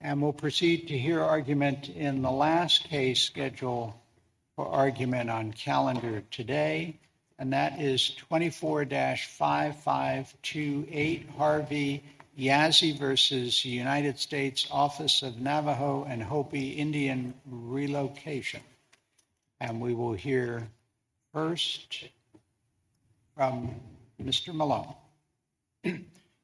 And we'll proceed to hear argument in the last case scheduled for argument on calendar today, and that is 24-5528 Harvey Yazzie versus United States Office of Navajo and Hopi Indian Relocation. And we will hear first from Mr. Malone.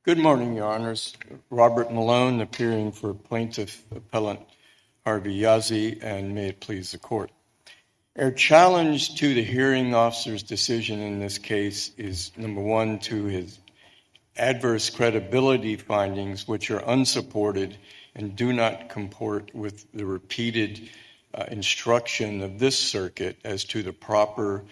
Good morning, Your Honors. Robert Malone, appearing for Plaintiff Appellant Harvey Yazzie, and may it please the Court. Our challenge to the hearing officer's decision in this case is, number one, to his adverse credibility findings, which are unsupported and do not comport with the repeated instruction of this circuit as to the proper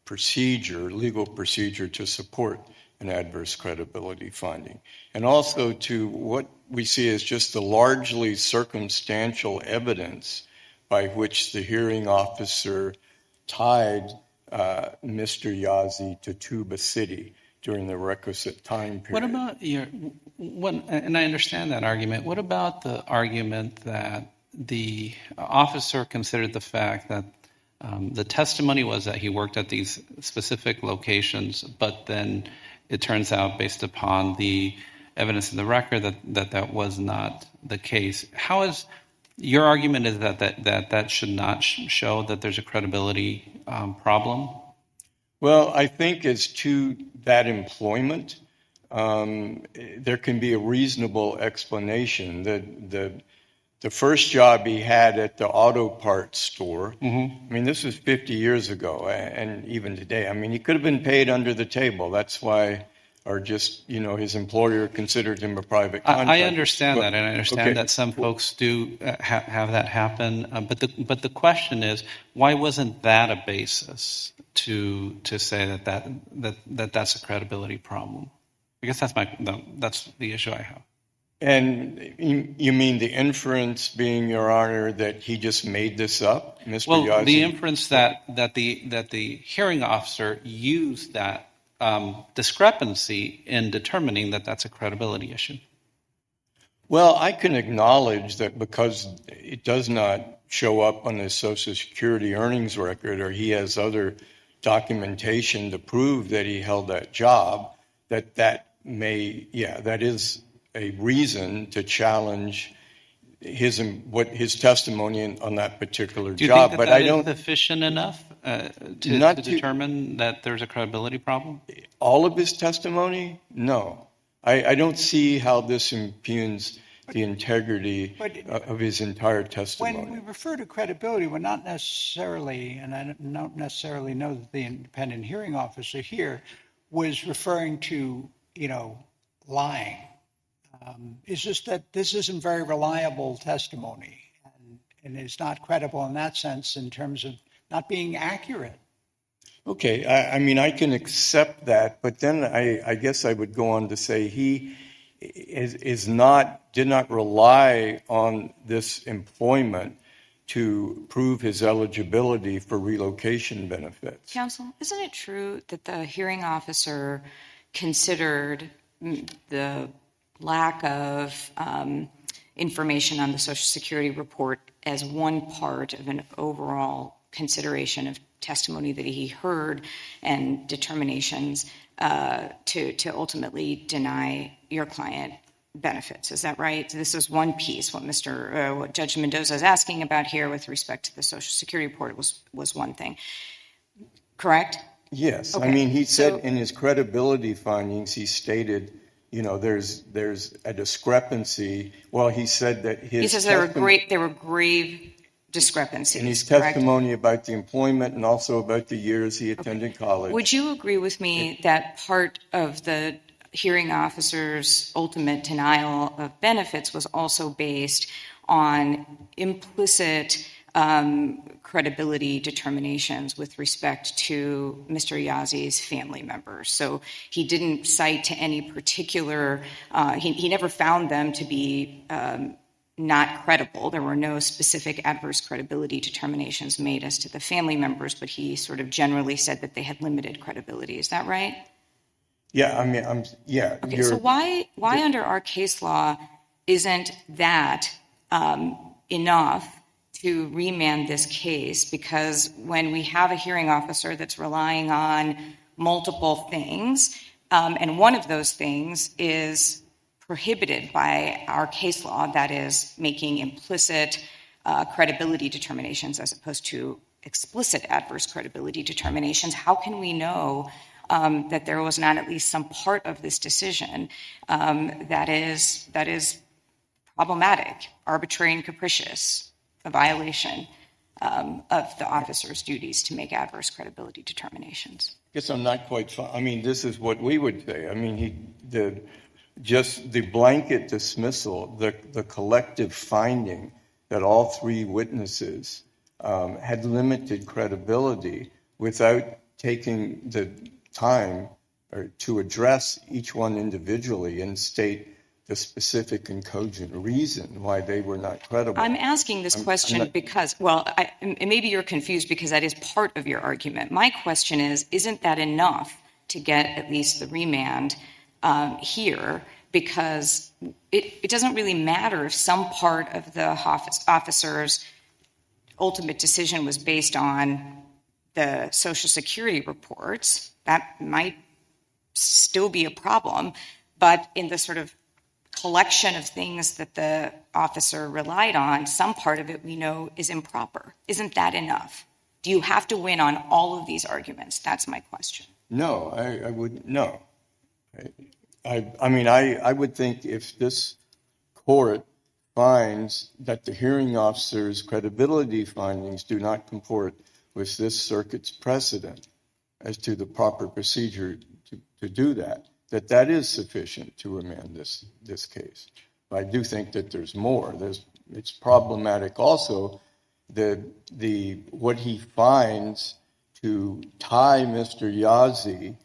procedure, legal procedure to support an adverse credibility finding, and also to what we see as just the largely circumstantial evidence by which the hearing officer tied Mr. Yazzie to Tuba City during the requisite time period. What about and I understand that argument, what about the argument that the officer considered the fact that the testimony was that he worked at these specific locations, but then it turns out, based upon the evidence in the record, that was not the case? How is your argument is that should not show that there's a credibility problem? Well, I think as to that employment, there can be a reasonable explanation. The first job he had at the auto parts store, I mean, this was 50 years ago, and even today, I mean, he could have been paid under the table. That's why, or just, his employer considered him a private contractor. I understand that, and I understand that some folks do have that happen. But the question is, why wasn't that a basis to say that's a credibility problem? I guess that's the issue I have. And you mean the inference being, Your Honor, that he just made this up, Mr. Yazzie? Well, the inference that the hearing officer used that discrepancy in determining that that's a credibility issue. Well, I can acknowledge that because it does not show up on his Social Security earnings record, or he has other documentation to prove that he held that job, that is a reason to challenge his testimony on that particular job. Do you think but that I is don't sufficient enough to determine that there's a credibility problem? All of his testimony? No. I don't see how this impugns the integrity of his entire testimony. When we refer to credibility, we're not necessarily, and I don't necessarily know that the independent hearing officer here was referring to, lying. It's just that this isn't very reliable testimony, and it's not credible in that sense in terms of not being accurate. Okay, I mean, I can accept that, but then I guess I would go on to say he did not rely on this employment to prove his eligibility for relocation benefits. Counsel, isn't it true that the hearing officer considered the lack of information on the Social Security report as one part of an overall consideration of testimony that he heard and determinations to ultimately deny your client benefits? Is that right? This is one piece. What Judge Mendoza is asking about here with respect to the Social Security report was one thing. Correct? Yes. Okay. I mean, he said in his credibility findings, he stated, there's a discrepancy. Well, he said that he says there were grave discrepancies. In his correct? testimony about the employment and also about the years he attended college. Would you agree with me that part of the hearing officer's ultimate denial of benefits was also based on implicit credibility determinations with respect to Mr. Yazzie's family members? So he didn't cite to any particular, he never found them to be not credible. There were no specific adverse credibility determinations made as to the family members, but he sort of generally said that they had limited credibility. Is that right? Yeah, I mean, yeah. Okay, so why under our case law isn't that enough to remand this case, because when we have a hearing officer that's relying on multiple things, and one of those things is prohibited by our case law, that is making implicit credibility determinations as opposed to explicit adverse credibility determinations, how can we know that there was not at least some part of this decision that is problematic, arbitrary and capricious, a violation of the officer's duties to make adverse credibility determinations? I guess I'm not quite. I mean, this is what we would say. I mean, just the blanket dismissal, the collective finding that all three witnesses had limited credibility without taking the time to address each one individually and state the specific and cogent reason why they were not credible. I'm asking this question because, well, maybe you're confused because that is part of your argument. My question is, isn't that enough to get at least the remand here? Because it doesn't really matter if some part of the officer's ultimate decision was based on the Social Security reports. That might still be a problem, but in the sort of collection of things that the officer relied on, some part of it we know is improper. Isn't that enough? Do you have to win on all of these arguments? That's my question. No, I wouldn't. No. I mean, I would think if this court finds that the hearing officer's credibility findings do not comport with this circuit's precedent as to the proper procedure to do that, that is sufficient to remand this case. But I do think that there's more. It's problematic also what he finds to tie Mr. Yazzie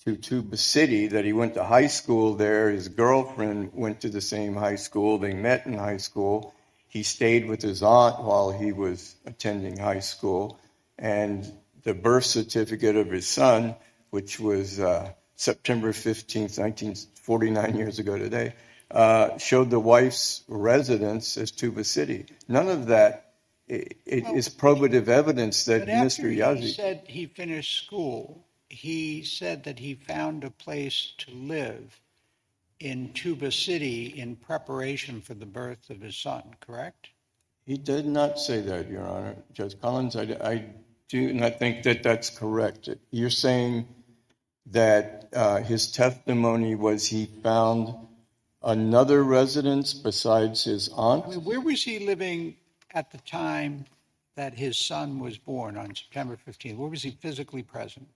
to Tuba City, that he went to high school there. His girlfriend went to the same high school. They met in high school. He stayed with his aunt while he was attending high school. And the birth certificate of his son, which was September 15th, 1949 years ago today, showed the wife's residence as Tuba City. None of that is probative evidence that Mr. Yazzie... He said he finished school. He said that he found a place to live in Tuba City in preparation for the birth of his son, correct? He did not say that, Your Honor. Judge Collins, I do not think that that's correct. You're saying that his testimony was he found another residence besides his aunt? I mean, where was he living at the time that his son was born on September 15th? Where was he physically present?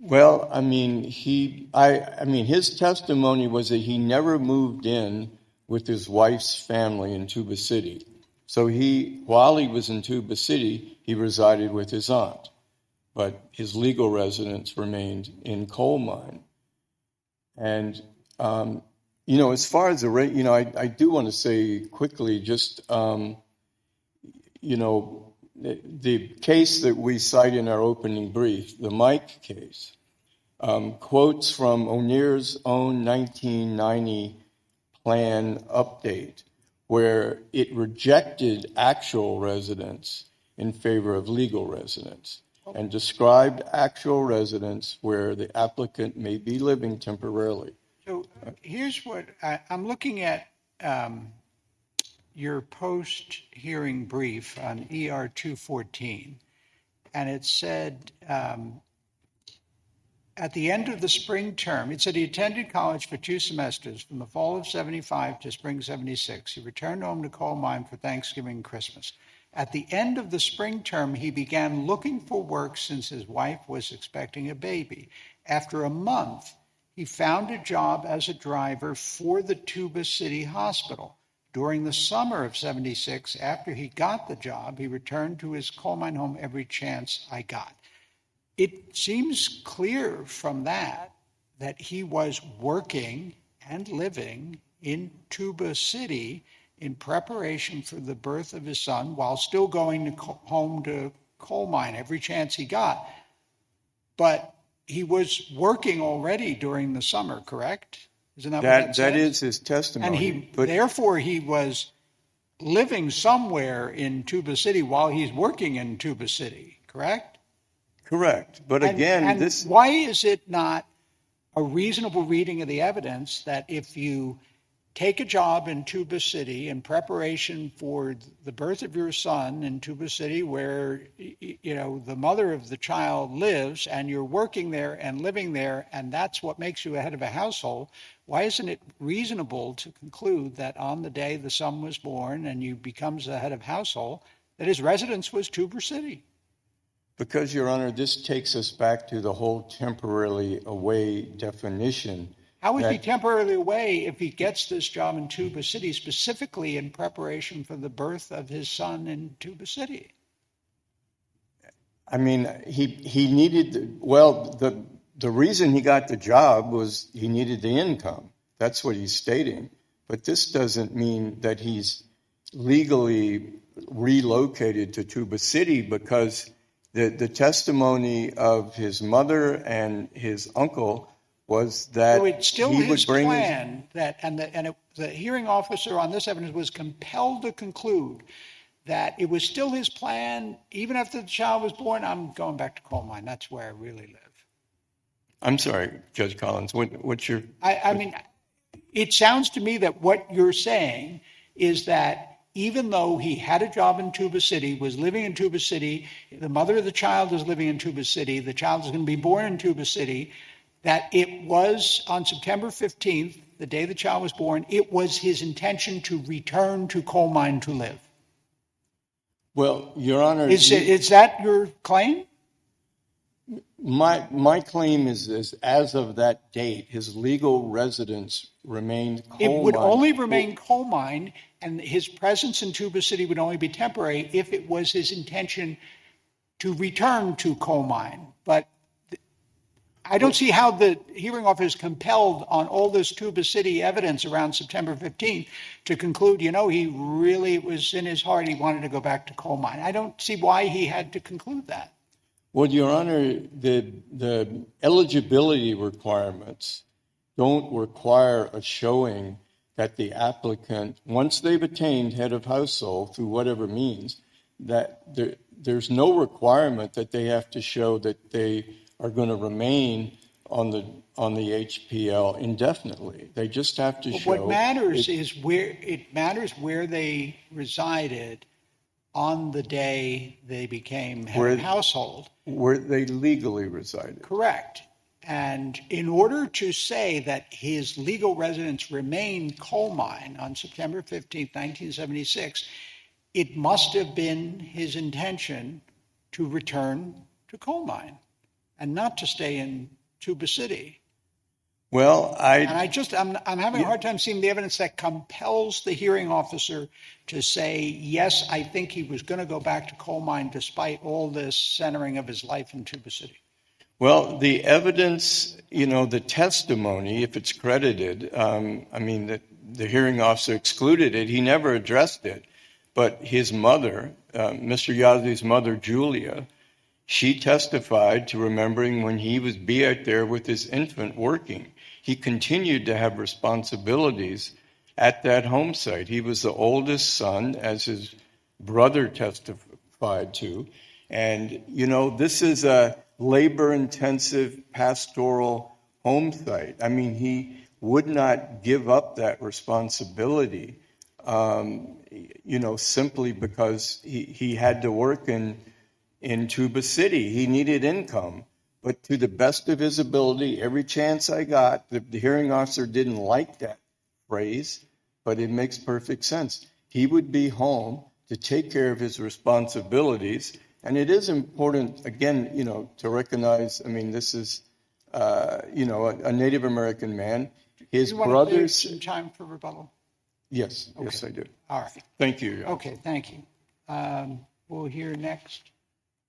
Well, I mean, his testimony was that he never moved in with his wife's family in Tuba City. So while he was in Tuba City, he resided with his aunt, but his legal residence remained in Coal Mine. And, as far as I do want to say quickly, just, the case that we cite in our opening brief, the Mike case, quotes from O'Neill's own 1990 plan update, where it rejected actual residence in favor of legal residence and described actual residence where the applicant may be living temporarily. So here's what I'm looking at. Your post-hearing brief on ER 214, and it said at the end of the spring term, it said he attended college for 2 semesters from the fall of 75 to spring 76. He returned home to Coal Mine for Thanksgiving and Christmas. At the end of the spring term, he began looking for work since his wife was expecting a baby. After a month, he found a job as a driver for the Tuba City Hospital. During the summer of 76, after he got the job, he returned to his coal mine home every chance I got. It seems clear from that he was working and living in Tuba City in preparation for the birth of his son while still going home to coal mine every chance he got. But he was working already during the summer, correct? Isn't that what that That says? is his And testimony. But therefore, he was living somewhere in Tuba City while he's working in Tuba City, correct? correct. But again, and this why is it not a reasonable reading of the evidence that if you take a job in Tuba City in preparation for the birth of your son in Tuba City, where the mother of the child lives, and you're working there and living there, and that's what makes you a head of a household, why isn't it reasonable to conclude that on the day the son was born and you becomes the head of household, that his residence was Tuba City? Because, Your Honor, this takes us back to the whole temporarily away definition. How is he that- temporarily away if he gets this job in Tuba City specifically in preparation for the birth of his son in Tuba City? I mean, he needed, well, the reason he got the job was he needed the income. That's what he's stating. But this doesn't mean that he's legally relocated to Tuba City, because the testimony of his mother and his uncle was that So it's still he his would bring plan the hearing officer on this evidence was compelled to conclude that it was still his plan, even after the child was born. I'm going back to coal mine. That's where I really live. I'm sorry, Judge Collins, what's your... I mean, it sounds to me that what you're saying is that even though he had a job in Tuba City, was living in Tuba City, the mother of the child is living in Tuba City, the child is going to be born in Tuba City, that it was on September 15th, the day the child was born, it was his intention to return to coal mine to live. Well, Your Honor... Is that your claim? My claim is as of that date, his legal residence remained coal It would mine. only remain coal mine, and his presence in Tuba City would only be temporary if it was his intention to return to coal mine. But I don't see how the hearing officer is compelled on all this Tuba City evidence around September 15th to conclude, he really was in his heart, he wanted to go back to coal mine. I don't see why he had to conclude that. Well, Your Honor, the eligibility requirements don't require a showing that the applicant, once they've attained head of household through whatever means, that there's no requirement that they have to show that they are going to remain on the HPL indefinitely. They just have to show... What matters is where they resided on the day they became head of household. Where they legally resided. Correct. And in order to say that his legal residence remained coal mine on September 15th, 1976, it must have been his intention to return to coal mine and not to stay in Tuba City. Well, I'm having a hard time seeing the evidence that compels the hearing officer to say, yes, I think he was going to go back to coal mine despite all this centering of his life in Tuba City. Well, the evidence, the testimony, if it's credited, the hearing officer excluded it. He never addressed it. But his mother, Mr. Yazdi's mother, Julia, she testified to remembering when he was out there with his infant working. He continued to have responsibilities at that home site. He was the oldest son, as his brother testified to. And, this is a labor-intensive pastoral home site. I mean, he would not give up that responsibility, simply because he had to work in Tuba City. He needed income. But to the best of his ability, every chance I got, the hearing officer didn't like that phrase, but it makes perfect sense. He would be home to take care of his responsibilities. And it is important, again, to recognize, this is, a Native American man. His Do you want brothers... to save some time for rebuttal? Yes, yes, I do. All right. Thank you. Okay, thank you. We'll hear next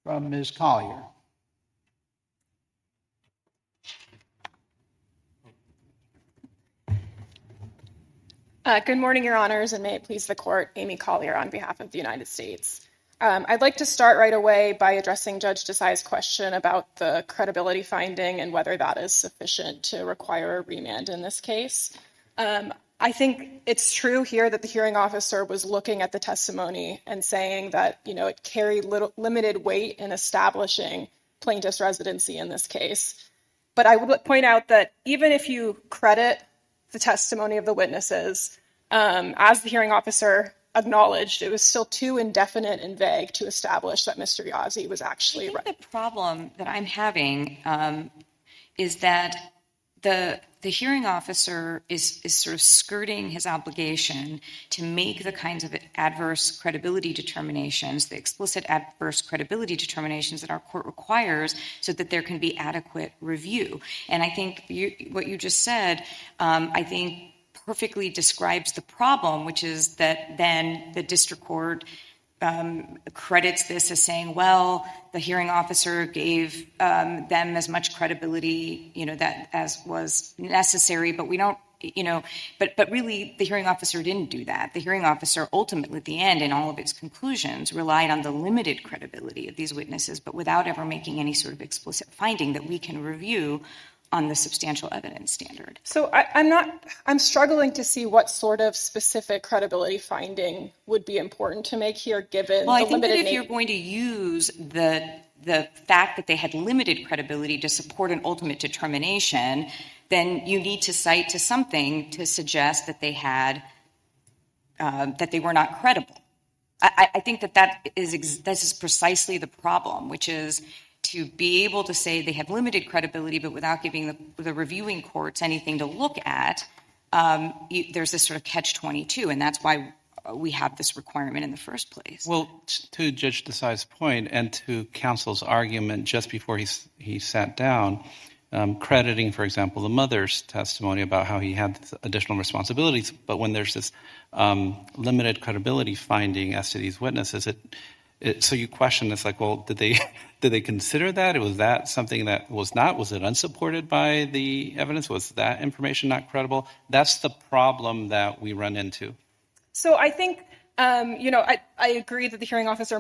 from Ms. Collier. Good morning, Your Honors, and may it please the Court, Amy Collier on behalf of the United States. I'd like to start right away by addressing Judge Desai's question about the credibility finding and whether that is sufficient to require a remand in this case. I think it's true here that the hearing officer was looking at the testimony and saying that, it carried limited weight in establishing plaintiff's residency in this case. But I would point out that even if you credit the testimony of the witnesses, as the hearing officer acknowledged, it was still too indefinite and vague to establish that Mr. Yazzie was actually. I think the problem that I'm having is that the hearing officer is sort of skirting his obligation to make the kinds of adverse credibility determinations, the explicit adverse credibility determinations that our court requires so that there can be adequate review. And I think what you just said, I think perfectly describes the problem, which is that then the district court credits this as saying, well, the hearing officer gave them as much credibility, that as was necessary, but we don't, but really the hearing officer didn't do that. The hearing officer ultimately at the end in all of its conclusions relied on the limited credibility of these witnesses, but without ever making any sort of explicit finding that we can review on the substantial evidence standard. So I'm struggling to see what sort of specific credibility finding would be important to make here, given well, the I think limited that if you're going to use the fact that they had limited credibility to support an ultimate determination, then you need to cite to something to suggest that they had that they were not credible. I think this is precisely the problem, which is to be able to say they have limited credibility, but without giving the reviewing courts anything to look at, there's this sort of catch-22, and that's why we have this requirement in the first place. Well, to Judge Desai's point and to counsel's argument just before he sat down, crediting, for example, the mother's testimony about how he had additional responsibilities, but when there's this limited credibility finding as to these witnesses, so you question, it's like, well, did they consider that? Was that something that was it unsupported by the evidence? Was that information not credible? That's the problem that we run into. So I think, I agree that the hearing officer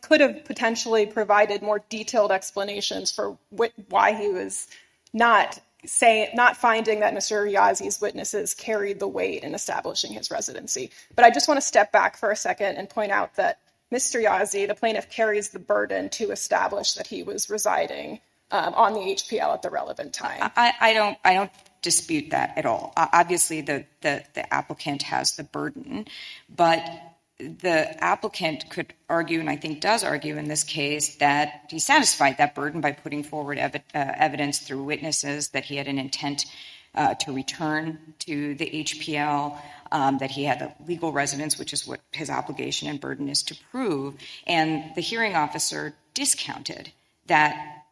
could have potentially provided more detailed explanations for why he was not finding that Mr. Yazzie's witnesses carried the weight in establishing his residency. But I just want to step back for a second and point out that Mr. Yazzie, the plaintiff, carries the burden to establish that he was residing on the HPL at the relevant time. I don't dispute that at all. Obviously, the applicant has the burden, but the applicant could argue, and I think does argue in this case, that he satisfied that burden by putting forward evidence through witnesses that he had an intent to return to the HPL, that he had a legal residence, which is what his obligation and burden is to prove. And the hearing officer discounted that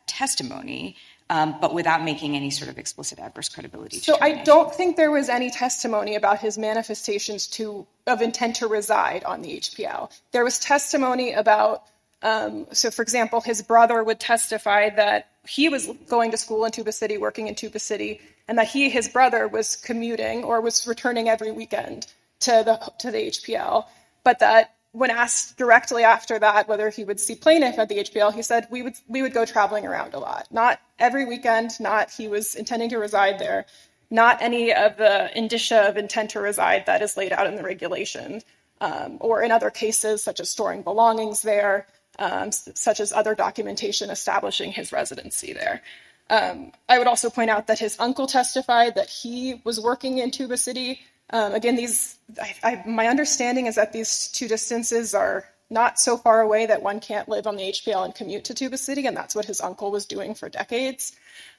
testimony, but without making any sort of explicit adverse credibility. So I don't think there was any testimony about his manifestations of intent to reside on the HPL. There was testimony about, so for example, his brother would testify that he was going to school in Tuba City, working in Tuba City, and that his brother was commuting or was returning every weekend to the HPL, but that when asked directly after that whether he would see plaintiff at the HPL, he said we would go traveling around a lot. Not every weekend, not he was intending to reside there, not any of the indicia of intent to reside that is laid out in the regulation, or in other cases such as storing belongings there, such as other documentation establishing his residency there. I would also point out that his uncle testified that he was working in Tuba City. Again, my understanding is that these two distances are not so far away that one can't live on the HPL and commute to Tuba City, and that's what his uncle was doing for decades.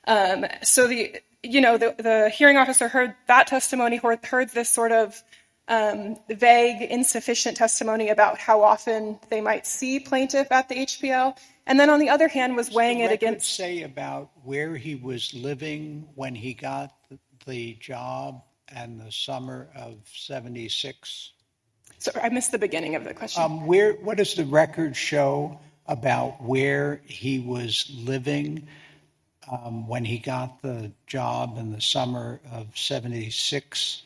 So the hearing officer heard that testimony, heard this sort of vague, insufficient testimony about how often they might see plaintiff at the HPL, and then on the other hand was weighing it against. Say about where he was living when he got the job and the summer of 76. Sorry, I missed the beginning of the question. What does the record show about where he was living when he got the job in the summer of 76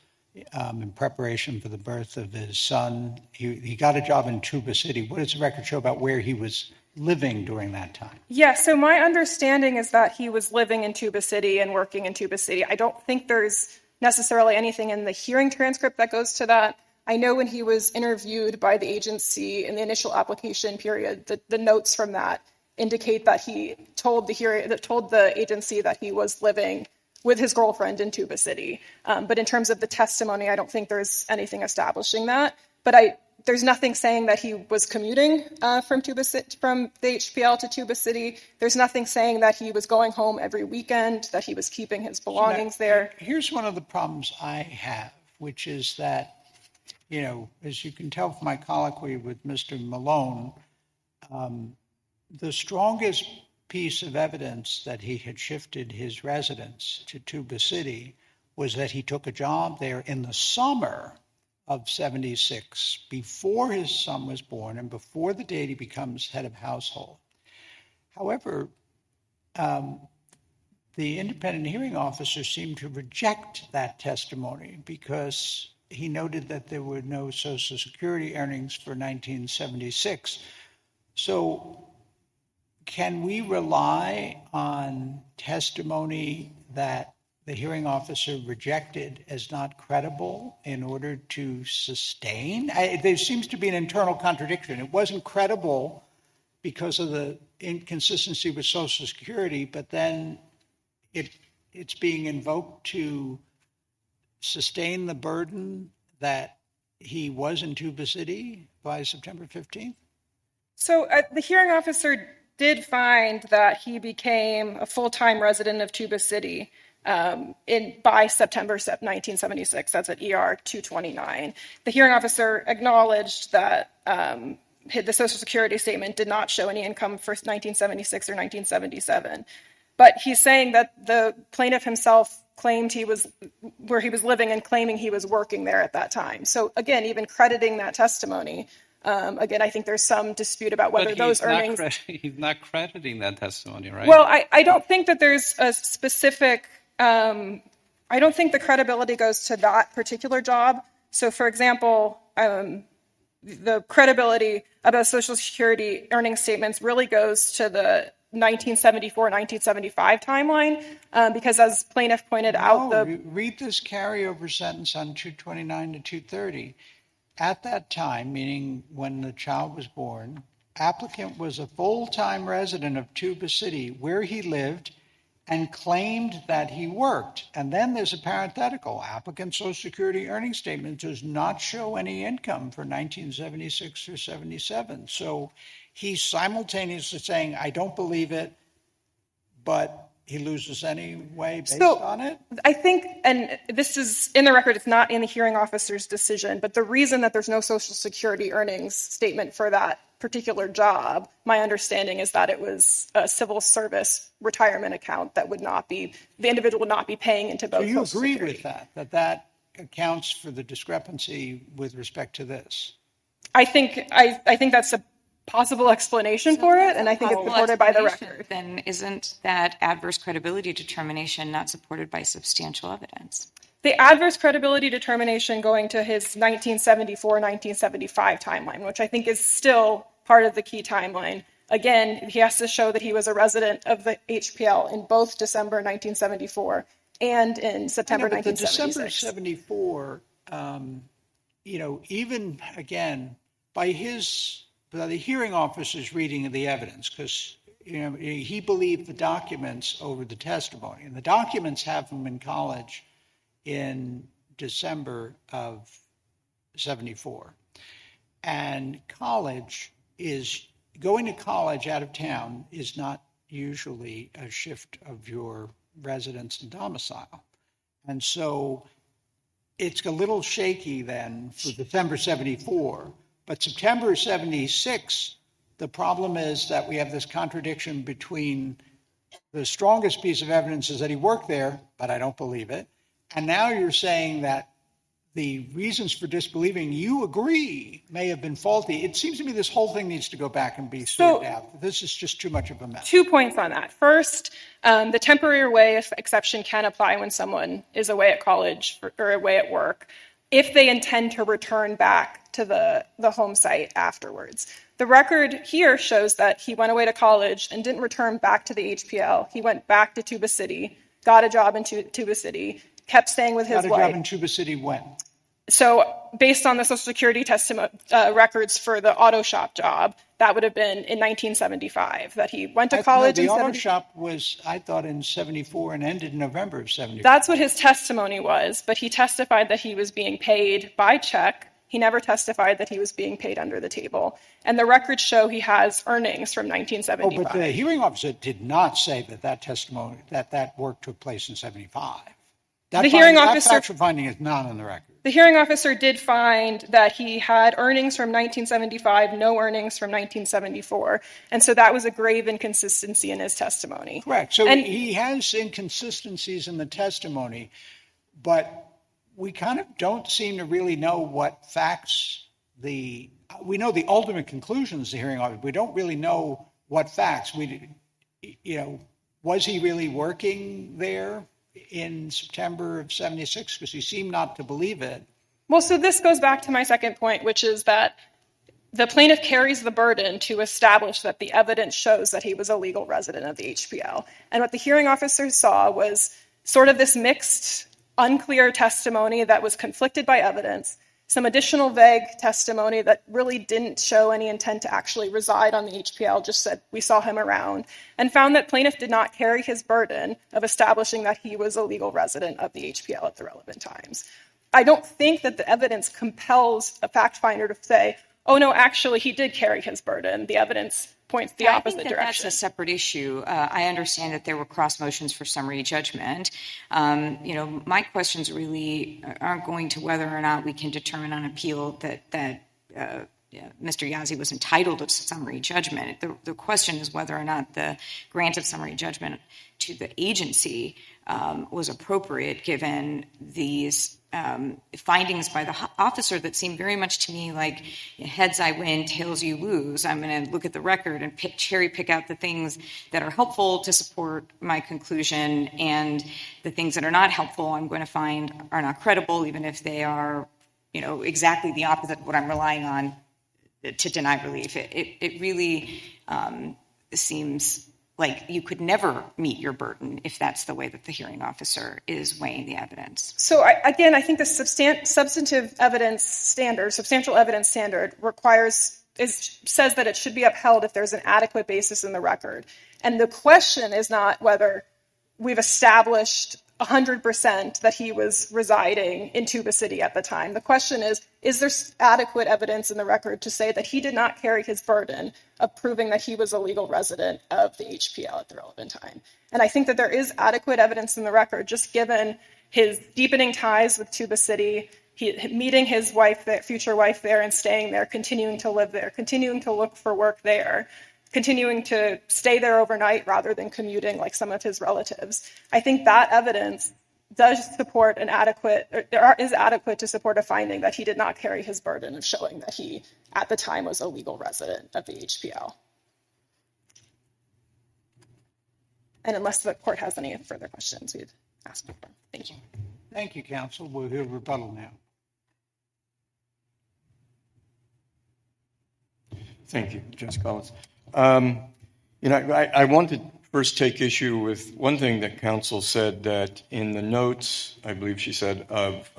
in preparation for the birth of his son. He got a job in Tuba City. What does the record show about where he was living during that time? Yeah, so my understanding is that he was living in Tuba City and working in Tuba City. I don't think there's necessarily anything in the hearing transcript that goes to that. I know when he was interviewed by the agency in the initial application period, the notes from that indicate that he told the agency that he was living with his girlfriend in Tuba City. But in terms of the testimony, I don't think there's anything establishing that. But there's nothing saying that he was commuting from the HPL to Tuba City. There's nothing saying that he was going home every weekend, that he was keeping his belongings there. Here's one of the problems I have, which is that, as you can tell from my colloquy with Mr. Malone, the strongest piece of evidence that he had shifted his residence to Tuba City was that he took a job there in the summer of 76, before his son was born and before the date he becomes head of household. However, the independent hearing officer seemed to reject that testimony because he noted that there were no Social Security earnings for 1976. So can we rely on testimony that the hearing officer rejected as not credible in order to sustain? There seems to be an internal contradiction. It wasn't credible because of the inconsistency with Social Security, but then it's being invoked to sustain the burden that he was in Tuba City by September 15th? So the hearing officer did find that he became a full-time resident of Tuba City by September 1976. That's at ER 229. The hearing officer acknowledged that the Social Security statement did not show any income for 1976 or 1977. But he's saying that the plaintiff himself claimed he was where he was living and claiming he was working there at that time. So again, even crediting that testimony, again, I think there's some dispute about whether those earnings... He's not crediting that testimony, right? Well, I don't think that there's a specific... I don't think the credibility goes to that particular job. So, for example, the credibility about Social Security earnings statements really goes to the 1974-1975 timeline, because as plaintiff pointed out... Read this carryover sentence on 229 to 230. At that time, meaning when the child was born, applicant was a full-time resident of Tuba City where he lived and claimed that he worked. And then there's a parenthetical. Applicant's Social Security earnings statement does not show any income for 1976 or 77. So he's simultaneously saying, I don't believe it, but he loses anyway based on it? I think, and this is in the record, it's not in the hearing officer's decision, but the reason that there's no Social Security earnings statement for that particular job, my understanding is that it was a civil service retirement account that the individual would not be paying into both. So you Social agree Security. with that accounts for the discrepancy with respect to this? I think that's a possible explanation for it, and I think it's supported by the record. Then isn't that adverse credibility determination not supported by substantial evidence? The adverse credibility determination going to his 1974-1975 timeline, which I think is still part of the key timeline. Again, he has to show that he was a resident of the HPL in both December 1974 and in September 1976. The December 74, even again, by the hearing officer's reading of the evidence, because he believed the documents over the testimony, and the documents have him in college in December of 74. And going to college out of town is not usually a shift of your residence and domicile. And so it's a little shaky then for December 74. But September 76, the problem is that we have this contradiction between the strongest piece of evidence is that he worked there, but I don't believe it. And now you're saying that the reasons for disbelieving, you agree, may have been faulty. It seems to me this whole thing needs to go back and be sorted out. This is just too much of a mess. 2 points on that. First, the temporary away exception can apply when someone is away at college or away at work. if they intend to return back to the home site afterwards. The record here shows that he went away to college and didn't return back to the HPL. He went back to Tuba City, got a job in Tuba City, kept staying with his Got a wife. job in Tuba City when? So based on the Social Security records for the auto shop job, that would have been in 1975, that he went to college No, in the auto 70. shop was, I thought, in 74 and ended in November of 74. That's what his testimony was, but he testified that he was being paid by check. He never testified that he was being paid under the table. And the records show he has earnings from Oh, 1975. but the hearing officer did not say that testimony, that work took place in 75. That factual finding is not on the record. The hearing officer did find that he had earnings from 1975, no earnings from 1974. And so that was a grave inconsistency in his testimony. Correct. So he has inconsistencies in the testimony, but we kind of don't seem to really know what facts we know the ultimate conclusions the hearing officer. We don't really know what facts. Was he really working there in September of 76? Because he seemed not to believe it. Well, so this goes back to my second point, which is that the plaintiff carries the burden to establish that the evidence shows that he was a legal resident of the HPL. And what the hearing officer saw was sort of this mixed, unclear testimony that was conflicted by evidence, some additional vague testimony that really didn't show any intent to actually reside on the HPL, just said we saw him around, and found that plaintiff did not carry his burden of establishing that he was a legal resident of the HPL at the relevant times. I don't think that the evidence compels a fact finder to say, oh no, actually he did carry his burden. The evidence points the opposite I think direction. That's a separate issue. I understand that there were cross motions for summary judgment. My questions really aren't going to whether or not we can determine on appeal that Mr. Yazzie was entitled to summary judgment. The question is whether or not the grant of summary judgment to the agency was appropriate given these findings by the officer that seemed very much to me like heads I win, tails you lose. I'm going to look at the record and cherry pick out the things that are helpful to support my conclusion, and the things that are not helpful I'm going to find are not credible, even if they are, exactly the opposite of what I'm relying on to deny relief. It really seems like you could never meet your burden if that's the way that the hearing officer is weighing the evidence. So I think the substantial evidence standard says that it should be upheld if there's an adequate basis in the record. And the question is not whether we've established 100% that he was residing in Tuba City at the time. The question is there adequate evidence in the record to say that he did not carry his burden of proving that he was a legal resident of the HPL at the relevant time? And I think that there is adequate evidence in the record, just given his deepening ties with Tuba City, meeting his wife, future wife there, and staying there, continuing to live there, continuing to look for work there, continuing to stay there overnight rather than commuting like some of his relatives. I think that evidence does support is adequate to support a finding that he did not carry his burden of showing that he, at the time, was a legal resident of the HPL. And unless the court has any further questions, we'd ask for them. Thank you. Thank you, counsel. We'll hear rebuttal now. Thank you, Judge Collins. I want to first take issue with one thing that counsel said, that in the notes, I believe she said, of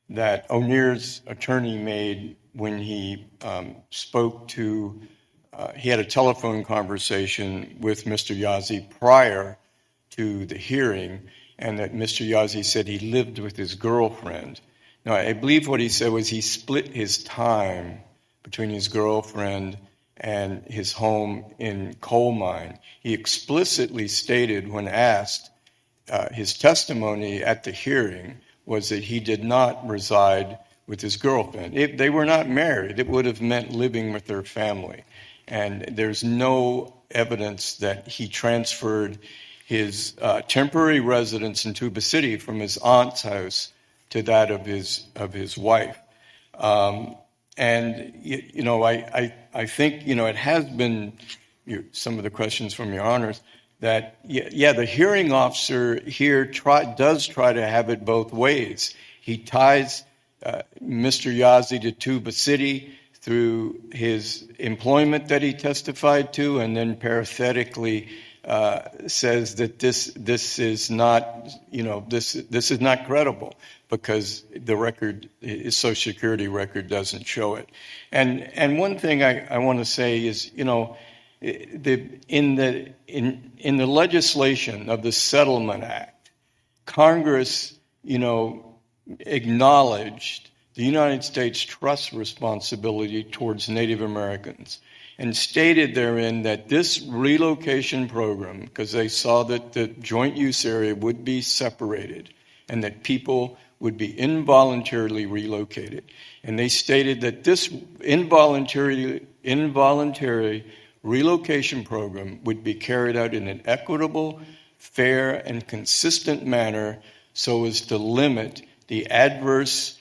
that O'Neill's attorney made when he spoke to, he had a telephone conversation with Mr. Yazzie prior to the hearing, and that Mr. Yazzie said he lived with his girlfriend. Now, I believe what he said was he split his time between his girlfriend and his home in coal mine. He explicitly stated when asked, his testimony at the hearing was that he did not reside with his girlfriend. If they were not married, it would have meant living with their family. And there's no evidence that he transferred his temporary residence in Tuba City from his aunt's house to that of his wife. And, I think, it has been some of the questions from your honors that, the hearing officer here does try to have it both ways. He ties Mr. Yazzie to Tuba City through his employment that he testified to, and then parenthetically says that this is not, this is not credible because the record, his Social Security record doesn't show it. And one thing I want to say is, in the legislation of the Settlement Act, Congress, acknowledged the United States trust responsibility towards Native Americans and stated therein that this relocation program, because they saw that the joint use area would be separated and that people would be involuntarily relocated. And they stated that this involuntary relocation program would be carried out in an equitable, fair, and consistent manner so as to limit the adverse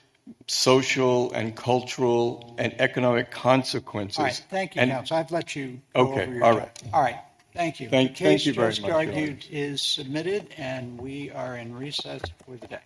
social and cultural and economic consequences. All right, thank you, counsel. I've let you go Okay, over your all time. right. All right, thank you. Thank The case you very just much, Your argued is submitted, and we are in recess for the day.